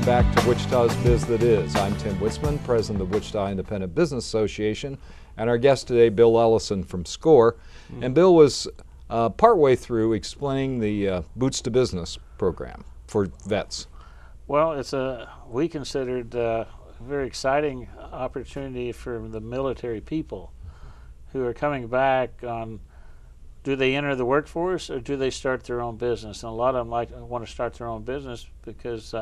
back to Wichita's Biz That Is. I'm Tim Witzman, president of the Wichita Independent Business Association, and our guest today, Bill Ellison from SCORE. And Bill was partway through explaining the Boots to Business program for vets. Well, we considered a very exciting opportunity for the military people who are coming back on, do they enter the workforce or do they start their own business? And a lot of them want to start their own business because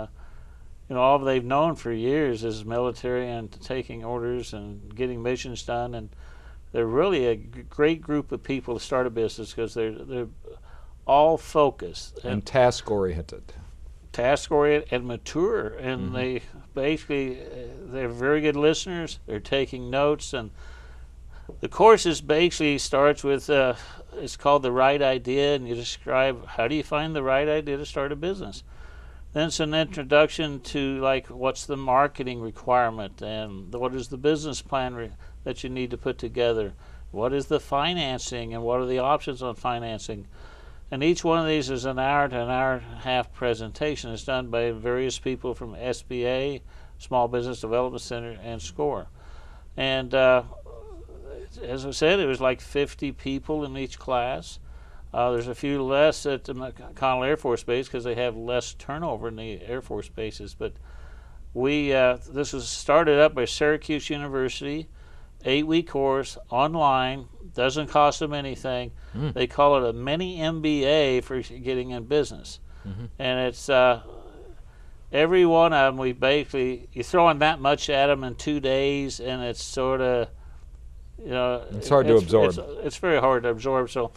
all they've known for years is military and taking orders and getting missions done, and they're really a great group of people to start a business because they're all focused and task-oriented. Task-oriented and mature, and they basically, they're very good listeners. They're taking notes, and the course basically starts with, it's called The Right Idea, and you describe how do you find the right idea to start a business. Then it's an introduction to what's the marketing requirement and what is the business plan that you need to put together. What is the financing and what are the options on financing. And each one of these is an hour to an hour and a half presentation. It's done by various people from SBA, Small Business Development Center, and SCORE. And as I said, it was like 50 people in each class. There's a few less at the McConnell Air Force Base because they have less turnover in the Air Force bases. But this was started up by Syracuse University, 8-week course, online, doesn't cost them anything. They call it a mini MBA for getting in business. And it's every one of them, you're throwing that much at them in 2 days, and it's sort of, it's hard to absorb. It's very hard to absorb. So,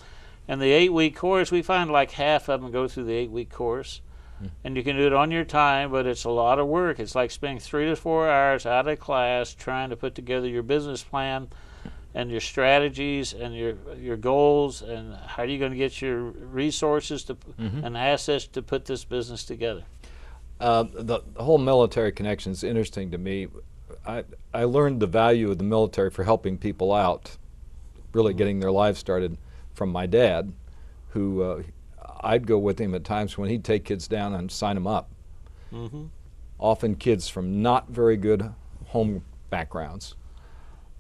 and the 8-week course, we find like half of them go through the 8-week course, and you can do it on your time, but it's a lot of work. It's like spending 3 to 4 hours out of class trying to put together your business plan and your strategies and your goals, and how are you going to get your resources to and assets to put this business together. The whole military connection is interesting to me. I learned the value of the military for helping people out, really getting their lives started, from my dad, who I'd go with him at times when he'd take kids down and sign them up. Often kids from not very good home backgrounds.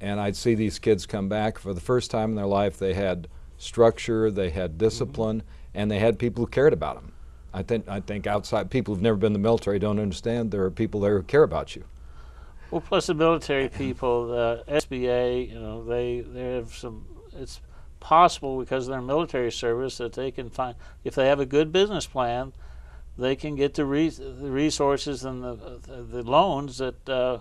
And I'd see these kids come back for the first time in their life. They had structure, they had discipline, and they had people who cared about them. I think outside people who've never been in the military don't understand there are people there who care about you. Well, plus the military people, the SBA, they have some. It's possible because of their military service that they can find, if they have a good business plan, they can get the resources and the loans that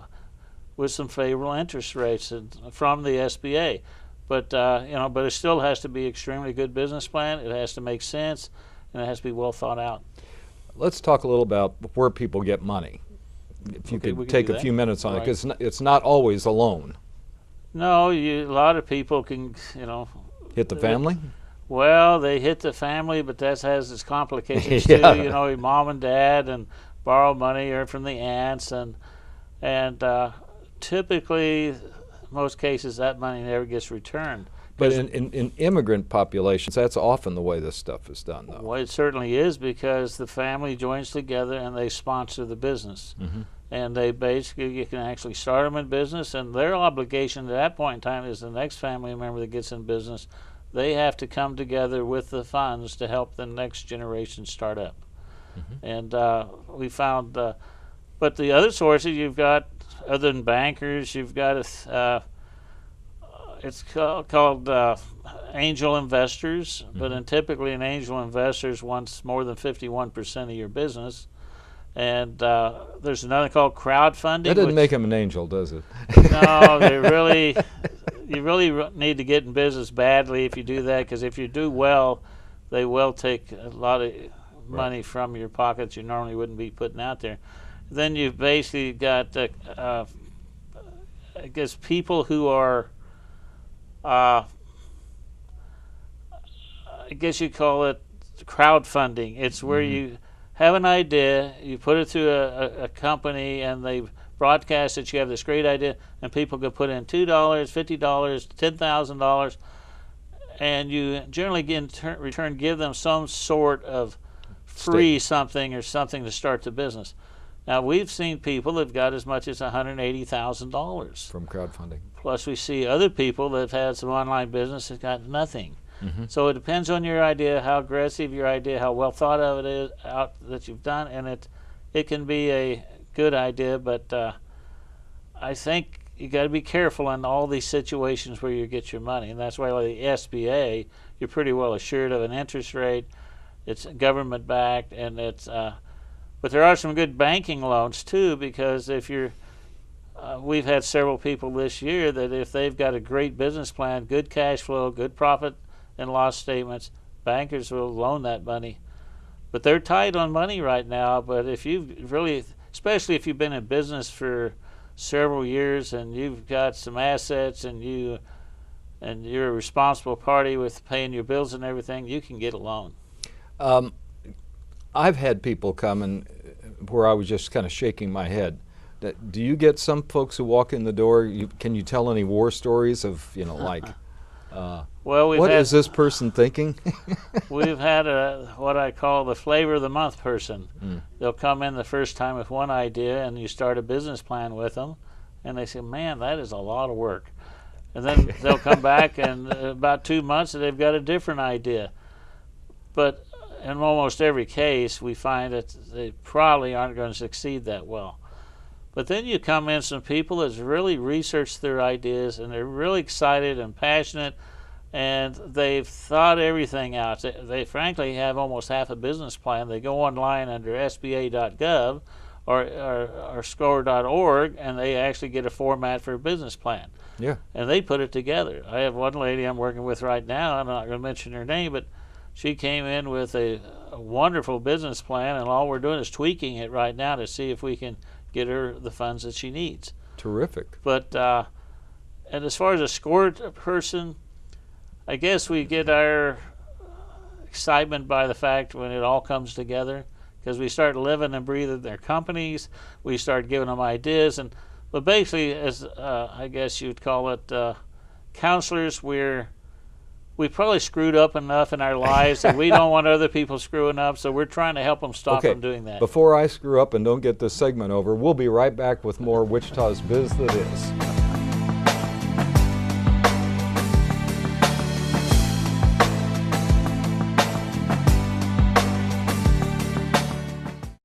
with some favorable interest rates from the SBA. But but it still has to be extremely good business plan. It has to make sense, and it has to be well thought out. Let's talk a little about where people get money. If you could take a few minutes on it, because it's not always a loan. No, a lot of people can, hit the family? Well, they hit the family, but that has its complications too. Your mom and dad, and borrow money or from the aunts, and typically, most cases, that money never gets returned. But in immigrant populations, that's often the way this stuff is done, though. Well, it certainly is, because the family joins together and they sponsor the business. And they basically, you can actually start them in business, and their obligation at that point in time is the next family member that gets in business. They have to come together with the funds to help the next generation start up. And we found, but the other sources you've got, other than bankers, you've got it's called angel investors, but typically an angel investor wants more than 51% of your business. And there's another called crowdfunding. That doesn't make him an angel, does it? No, you really need to get in business badly if you do that, because if you do well, they will take a lot of money from your pockets you normally wouldn't be putting out there. Then you've basically got, I guess, people who are, I guess you call it crowdfunding. It's where you have an idea, you put it through a company, and they broadcast that you have this great idea, and people can put in $2, $50, $10,000, and you generally in return give them some sort of free something or something to start the business. Now, we've seen people that have got as much as $180,000. From crowdfunding. Plus, we see other people that have had some online business that got nothing. Mm-hmm. So it depends on your idea, how aggressive your idea, how well thought of it is out that you've done, and it can be a good idea, but I think you got to be careful in all these situations where you get your money, and that's why like the SBA, you're pretty well assured of an interest rate. It's government backed, and it's but there are some good banking loans too, because if you're we've had several people this year that if they've got a great business plan, good cash flow, good profit and loss statements, bankers will loan that money. But they're tight on money right now. But if you've really, especially if you've been in business for several years and you've got some assets and you're a responsible party with paying your bills and everything, you can get a loan. I've had people come and where I was just kind of shaking my head. Do you get some folks who walk in the door? Can you tell any war stories of, you know, like, well, what is this person thinking? We've had what I call the flavor of the month person. They'll come in the first time with one idea, and you start a business plan with them, and they say, "Man, that is a lot of work." And then they'll come back, and about 2 months, they've got a different idea. But in almost every case, we find that they probably aren't going to succeed that well. But then you come in some people that's really researched their ideas, and they're really excited and passionate, and they've thought everything out. They frankly have almost half a business plan. They go online under sba.gov or score.org, and they actually get a format for a business plan. Yeah. And they put it together. I have one lady I'm working with right now. I'm not going to mention her name, but she came in with a wonderful business plan, and all we're doing is tweaking it right now to see if we can get her the funds that she needs. Terrific. But and as far as a SCORE person, I guess we get our excitement by the fact when it all comes together, because we start living and breathing their companies. We start giving them ideas, but basically, as I guess you'd call it, counselors, we probably screwed up enough in our lives that we don't want other people screwing up, so we're trying to help them stop from doing that. Before I screw up and don't get this segment over, we'll be right back with more Wichita's Biz That Is.